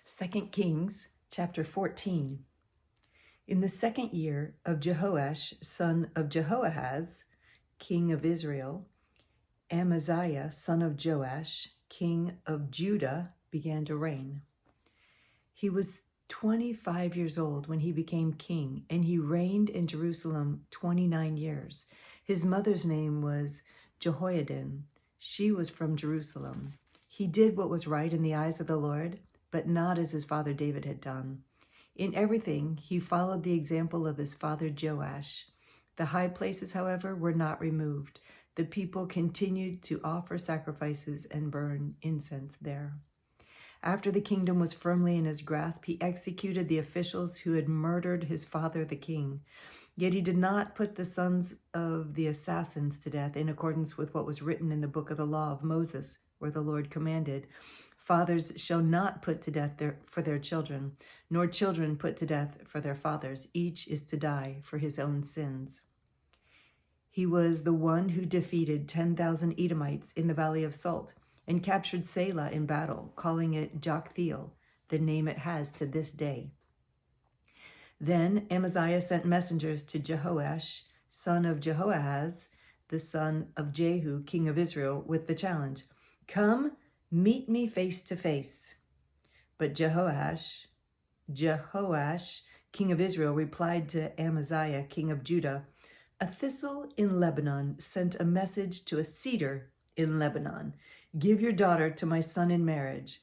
2 Kings chapter 14. In the second year of Jehoash, son of Jehoahaz, king of Israel, Amaziah, son of Joash, king of Judah, began to reign. He was 25 years old when he became king, and he reigned in Jerusalem 29 years. His mother's name was Jehoiadin. She was from Jerusalem. He did what was right in the eyes of the Lord, but not as his father David had done. In everything, he followed the example of his father Joash. The high places, however, were not removed. The people continued to offer sacrifices and burn incense there. After the kingdom was firmly in his grasp, he executed the officials who had murdered his father the king. Yet he did not put the sons of the assassins to death in accordance with what was written in the book of the law of Moses, where the Lord commanded, "Fathers shall not put to death for their children, nor children put to death for their fathers. Each is to die for his own sins." He was the one who defeated 10,000 Edomites in the Valley of Salt and captured Selah in battle, calling it Joktheel, the name it has to this day. Then Amaziah sent messengers to Jehoash, son of Jehoahaz, the son of Jehu, king of Israel, with the challenge, "Come, meet me face to face." But Jehoash, king of Israel, replied to Amaziah, king of Judah, "A thistle in Lebanon sent a message to a cedar in Lebanon. Give your daughter to my son in marriage."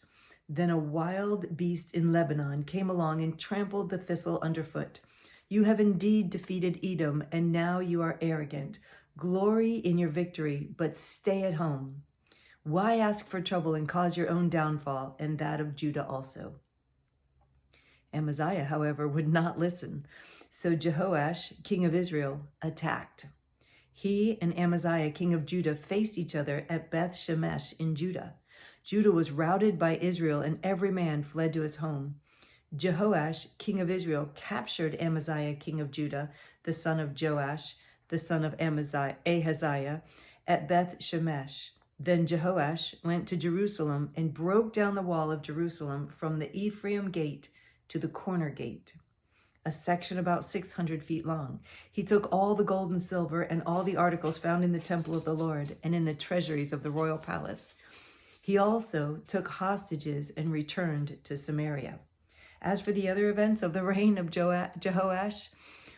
Then a wild beast in Lebanon came along and trampled the thistle underfoot. "You have indeed defeated Edom, and now you are arrogant. Glory in your victory, but stay at home. Why ask for trouble and cause your own downfall and that of Judah also?" Amaziah, however, would not listen. So Jehoash, king of Israel, attacked. He and Amaziah, king of Judah, faced each other at Beth Shemesh in Judah. Judah was routed by Israel, and every man fled to his home. Jehoash, king of Israel, captured Amaziah, king of Judah, the son of Joash, the son of Ahaziah, at Beth Shemesh. Then Jehoash went to Jerusalem and broke down the wall of Jerusalem from the Ephraim gate to the corner gate, a section about 600 feet long. He took all the gold and silver and all the articles found in the temple of the Lord and in the treasuries of the royal palace. He also took hostages and returned to Samaria. As for the other events of the reign of Jehoash,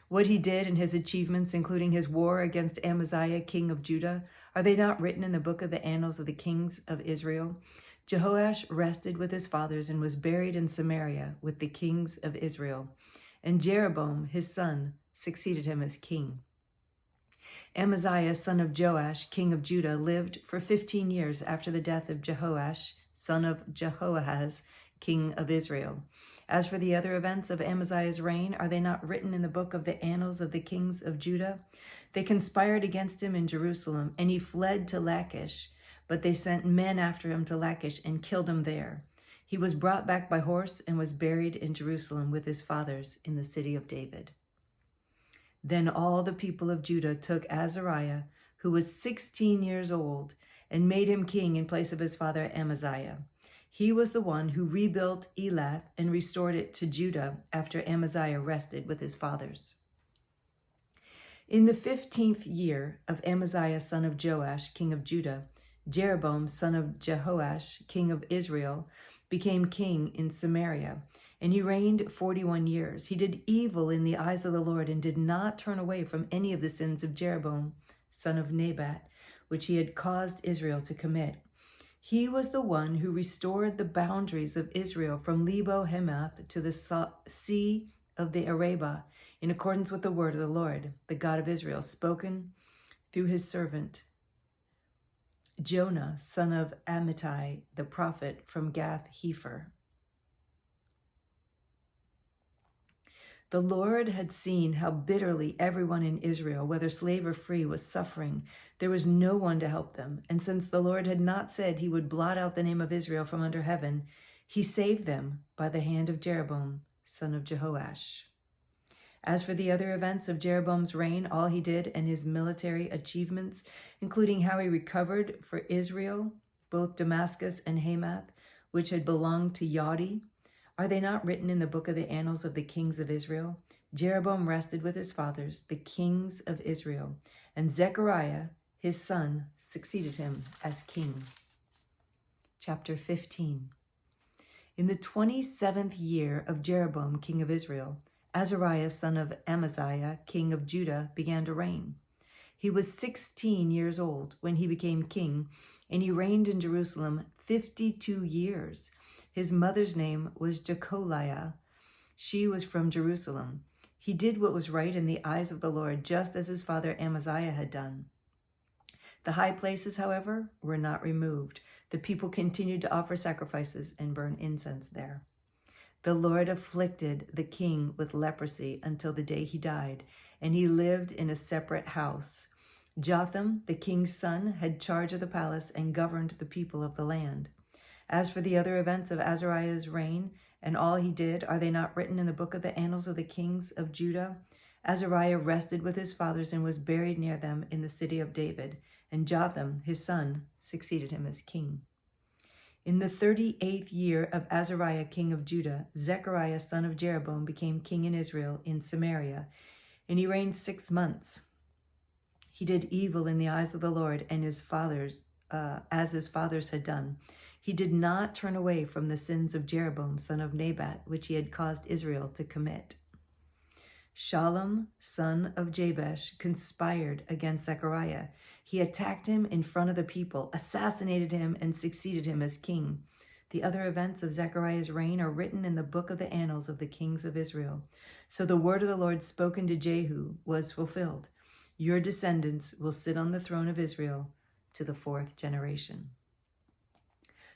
what he did and his achievements, including his war against Amaziah, king of Judah, are they not written in the book of the annals of the kings of Israel? Jehoash rested with his fathers and was buried in Samaria with the kings of Israel. And Jeroboam, his son, succeeded him as king. Amaziah, son of Joash, king of Judah, lived for 15 years after the death of Jehoash, son of Jehoahaz, king of Israel. As for the other events of Amaziah's reign, are they not written in the book of the annals of the kings of Judah? They conspired against him in Jerusalem, and he fled to Lachish, but they sent men after him to Lachish and killed him there. He was brought back by horse and was buried in Jerusalem with his fathers in the city of David. Then all the people of Judah took Azariah, who was 16 years old, and made him king in place of his father Amaziah. He was the one who rebuilt Elath and restored it to Judah after Amaziah rested with his fathers. In the 15th year of Amaziah, son of Joash, king of Judah, Jeroboam, son of Jehoash, king of Israel, became king in Samaria, and he reigned 41 years. He did evil in the eyes of the Lord and did not turn away from any of the sins of Jeroboam, son of Nebat, which he had caused Israel to commit. He was the one who restored the boundaries of Israel from Lebo Hamath to the sea of the Arabah, in accordance with the word of the Lord, the God of Israel, spoken through his servant Jonah, son of Amittai, the prophet from Gath-Hepher. The Lord had seen how bitterly everyone in Israel, whether slave or free, was suffering. There was no one to help them. And since the Lord had not said he would blot out the name of Israel from under heaven, he saved them by the hand of Jeroboam, son of Jehoash. As for the other events of Jeroboam's reign, all he did and his military achievements, including how he recovered for Israel both Damascus and Hamath, which had belonged to Yadi? Are they not written in the book of the annals of the kings of Israel? Jeroboam rested with his fathers, the kings of Israel, and Zechariah, his son, succeeded him as king. Chapter 15. In the 27th year of Jeroboam, king of Israel, Azariah, son of Amaziah, king of Judah, began to reign. He was 16 years old when he became king, and he reigned in Jerusalem 52 years. His mother's name was Jecoliah. She was from Jerusalem. He did what was right in the eyes of the Lord, just as his father Amaziah had done. The high places, however, were not removed. The people continued to offer sacrifices and burn incense there. The Lord afflicted the king with leprosy until the day he died, and he lived in a separate house. Jotham, the king's son, had charge of the palace and governed the people of the land. As for the other events of Azariah's reign and all he did, are they not written in the book of the annals of the kings of Judah? Azariah rested with his fathers and was buried near them in the city of David, and Jotham, his son, succeeded him as king. In the 38th year of Azariah, king of Judah, Zechariah, son of Jeroboam, became king in Israel in Samaria, and he reigned 6 months. He did evil in the eyes of the Lord and his fathers, as his fathers had done. He did not turn away from the sins of Jeroboam, son of Nebat, which he had caused Israel to commit. Shallum, son of Jabesh, conspired against Zechariah. He attacked him in front of the people, assassinated him, and succeeded him as king. The other events of Zechariah's reign are written in the book of the annals of the kings of Israel. So the word of the Lord spoken to Jehu was fulfilled. Your descendants will sit on the throne of Israel to the 4th generation.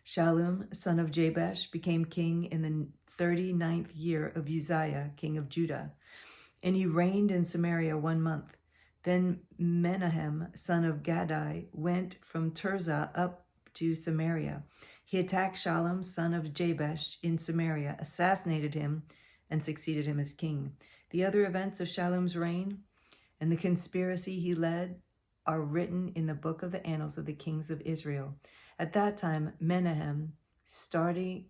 Shallum, son of Jabesh, became king in the 39th year of Uzziah, king of Judah, and he reigned in Samaria 1 month. Then Menahem, son of Gadai, went from Tirzah up to Samaria. He attacked Shallum, son of Jabesh, in Samaria, assassinated him, and succeeded him as king. The other events of Shallum's reign and the conspiracy he led are written in the book of the annals of the kings of Israel. At that time, Menahem, starting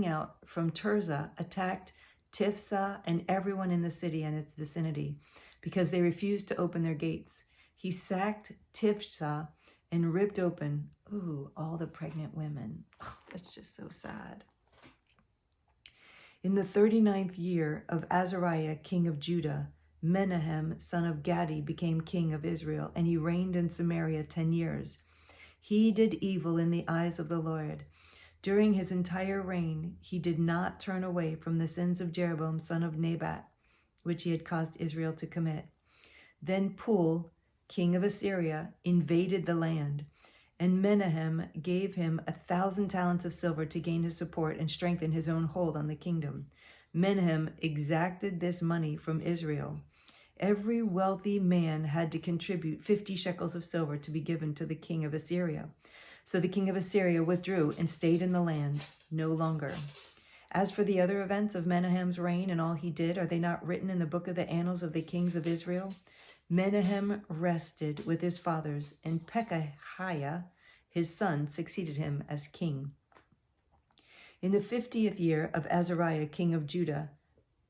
out from Tirzah, attacked Tifsah and everyone in the city and its vicinity, because they refused to open their gates. He sacked Tifsah and ripped open, all the pregnant women. Oh, that's just so sad. In the 39th year of Azariah, king of Judah, Menahem, son of Gadi, became king of Israel, and he reigned in Samaria 10 years. He did evil in the eyes of the Lord. During his entire reign, he did not turn away from the sins of Jeroboam, son of Nebat, which he had caused Israel to commit. Then Pul, king of Assyria, invaded the land, and Menahem gave him 1,000 talents of silver to gain his support and strengthen his own hold on the kingdom. Menahem exacted this money from Israel. Every wealthy man had to contribute 50 shekels of silver to be given to the king of Assyria. So the king of Assyria withdrew and stayed in the land no longer. As for the other events of Menahem's reign and all he did, are they not written in the book of the annals of the kings of Israel? Menahem rested with his fathers, and Pekahiah, his son, succeeded him as king. In the 50th year of Azariah, king of Judah,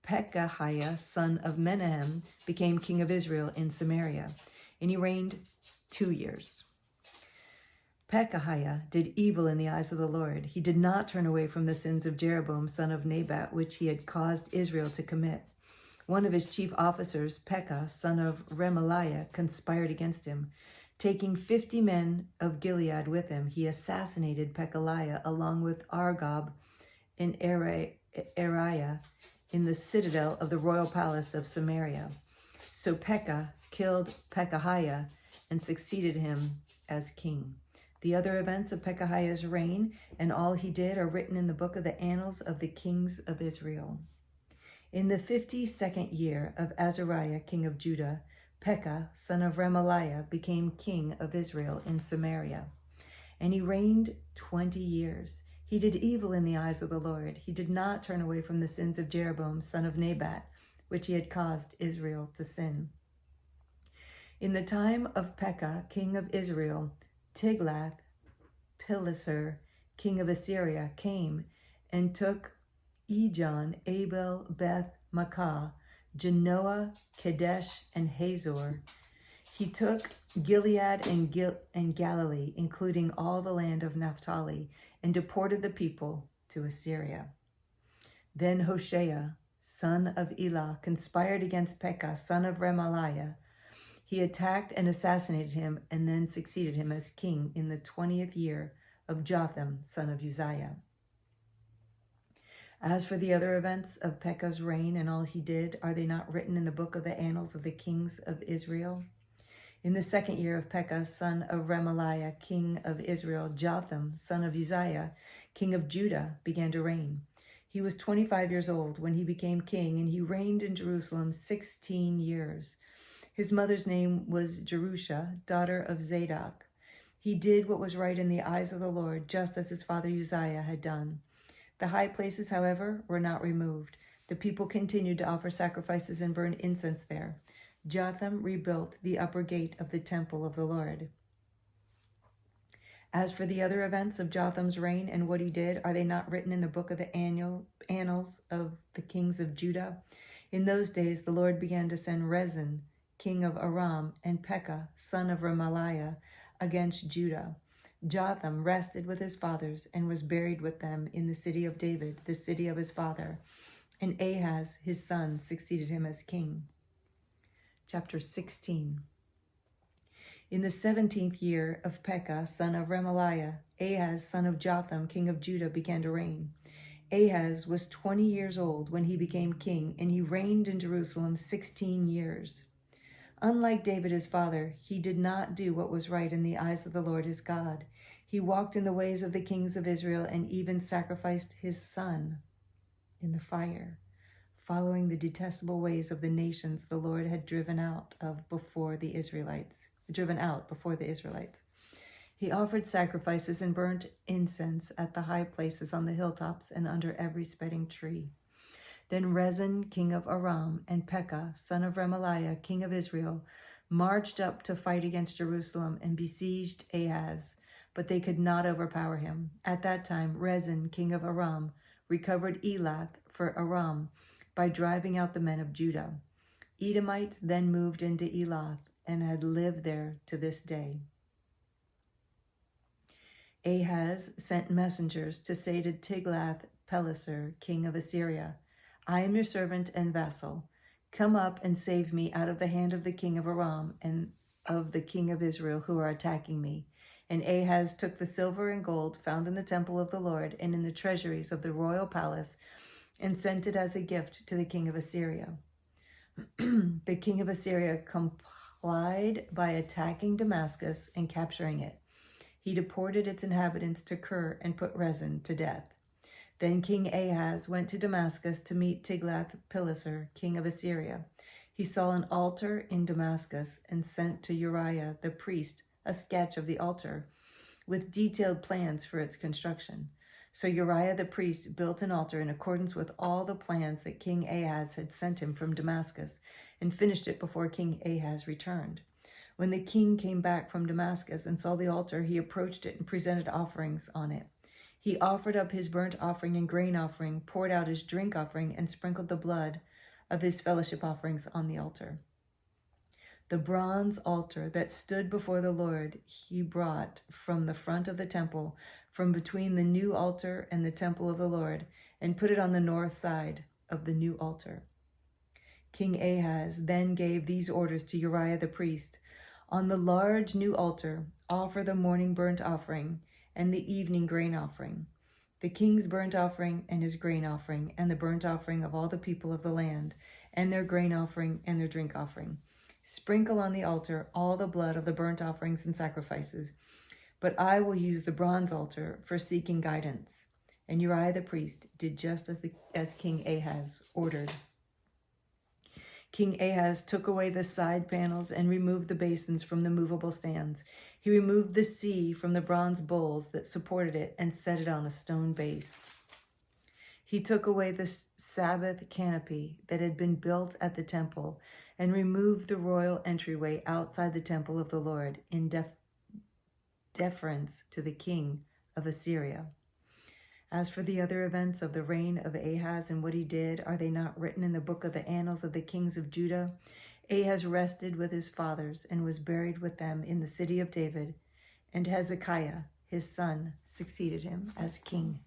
Pekahiah, son of Menahem, became king of Israel in Samaria, and he reigned 2 years. Pekahiah did evil in the eyes of the Lord. He did not turn away from the sins of Jeroboam, son of Nebat, which he had caused Israel to commit. One of his chief officers, Pekah, son of Remaliah, conspired against him. Taking 50 men of Gilead with him, he assassinated Pekaliah along with Argob and Ariah in the citadel of the royal palace of Samaria. So Pekah killed Pekahiah and succeeded him as king. The other events of Pekahiah's reign and all he did are written in the book of the annals of the kings of Israel. In the 52nd year of Azariah, king of Judah, Pekah, son of Remaliah, became king of Israel in Samaria, and he reigned 20 years. He did evil in the eyes of the Lord. He did not turn away from the sins of Jeroboam, son of Nebat, which he had caused Israel to sin. In the time of Pekah, king of Israel, Tiglath-Pileser, king of Assyria, came and took Ijon, Abel, Beth, Makkah, Genoa, Kadesh, and Hazor. He took Gilead and Galilee, including all the land of Naphtali, and deported the people to Assyria. Then Hoshea, son of Elah, conspired against Pekah, son of Remaliah. He attacked and assassinated him, and then succeeded him as king in the 20th year of Jotham, son of Uzziah. As for the other events of Pekah's reign and all he did, are they not written in the book of the annals of the kings of Israel? In the 2nd year of Pekah, son of Remaliah, king of Israel, Jotham, son of Uzziah, king of Judah, began to reign. He was 25 years old when he became king, and he reigned in Jerusalem 16 years. His mother's name was Jerusha, daughter of Zadok. He did what was right in the eyes of the Lord, just as his father Uzziah had done. The high places, however, were not removed. The people continued to offer sacrifices and burn incense there. Jotham rebuilt the upper gate of the temple of the Lord. As for the other events of Jotham's reign and what he did, are they not written in the book of the annals of the kings of Judah? In those days the Lord began to send Rezin, king of Aram, and Pekah, son of Remaliah, against Judah. Jotham rested with his fathers and was buried with them in the city of David, the city of his father. And Ahaz, his son, succeeded him as king. Chapter 16. In the 17th year of Pekah, son of Remaliah, Ahaz, son of Jotham, king of Judah, began to reign. Ahaz was 20 years old when he became king, and he reigned in Jerusalem 16 years. Unlike David his father, he did not do what was right in the eyes of the Lord his God. He walked in the ways of the kings of Israel and even sacrificed his son in the fire, following the detestable ways of the nations the Lord had driven out before the Israelites. He offered sacrifices and burnt incense at the high places on the hilltops and under every spreading tree. Then Rezin, king of Aram, and Pekah, son of Remaliah, king of Israel, marched up to fight against Jerusalem and besieged Ahaz, but they could not overpower him. At that time, Rezin, king of Aram, recovered Elath for Aram by driving out the men of Judah. Edomites then moved into Elath and had lived there to this day. Ahaz sent messengers to say to Tiglath-Pileser, king of Assyria, I am your servant and vassal. Come up and save me out of the hand of the king of Aram and of the king of Israel who are attacking me. And Ahaz took the silver and gold found in the temple of the Lord and in the treasuries of the royal palace and sent it as a gift to the king of Assyria. The king of Assyria complied by attacking Damascus and capturing it. He deported its inhabitants to Kir and put Rezin to death. Then King Ahaz went to Damascus to meet Tiglath-Pileser, king of Assyria. He saw an altar in Damascus and sent to Uriah the priest a sketch of the altar with detailed plans for its construction. So Uriah the priest built an altar in accordance with all the plans that King Ahaz had sent him from Damascus and finished it before King Ahaz returned. When the king came back from Damascus and saw the altar, he approached it and presented offerings on it. He offered up his burnt offering and grain offering, poured out his drink offering, and sprinkled the blood of his fellowship offerings on the altar. The bronze altar that stood before the Lord he brought from the front of the temple, from between the new altar and the temple of the Lord, and put it on the north side of the new altar. King Ahaz then gave these orders to Uriah the priest. On the large new altar, offer the morning burnt offering and the evening grain offering, the king's burnt offering and his grain offering, and the burnt offering of all the people of the land, and their grain offering and their drink offering. Sprinkle on the altar all the blood of the burnt offerings and sacrifices, but I will use the bronze altar for seeking guidance. And Uriah the priest did just as King Ahaz ordered. King Ahaz took away the side panels and removed the basins from the movable stands. He removed the sea from the bronze bowls that supported it and set it on a stone base. He took away the Sabbath canopy that had been built at the temple and removed the royal entryway outside the temple of the Lord in deference to the king of Assyria. As for the other events of the reign of Ahaz and what he did, are they not written in the book of the annals of the kings of Judah? Ahaz rested with his fathers and was buried with them in the city of David, and Hezekiah, his son, succeeded him as king.